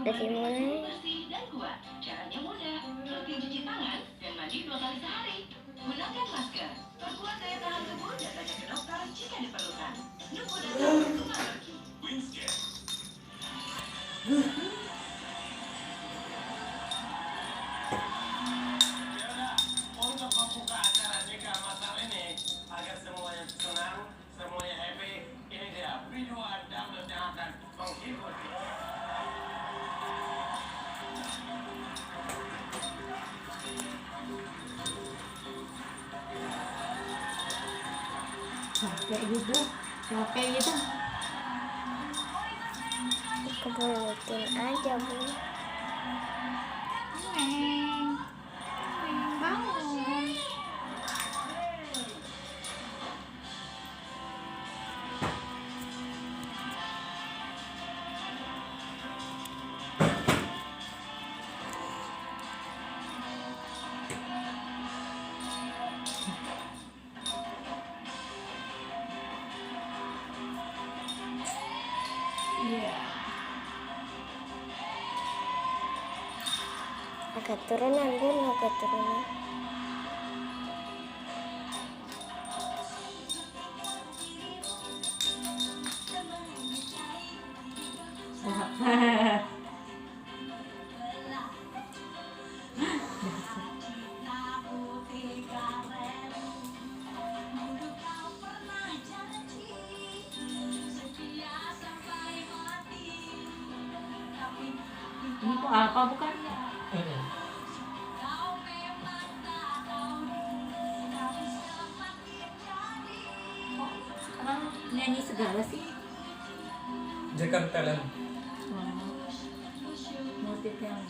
Dari mulai bersih dan kuat. Caranya mudah. Rutin cuci tangan dan mandi 2 kali sehari. Gunakan masker. Perkuat daya tahan tubuh dan tanya ke dokter jika diperlukan. Nunggu datang rumah pergi. Winscare. Untuk membuka acara Jika Masal ini agar semuanya senang, semuanya happy, ini dia video dangdut yang akan menghibur kita. capek gitu. kebunutin aja bu. Neng, bangun. Iya. Agak turunan bun, agak turunan. Ini kok apa bukan? Kok sekarang nyanyi segala sih? Jakarta Talent. Motif yang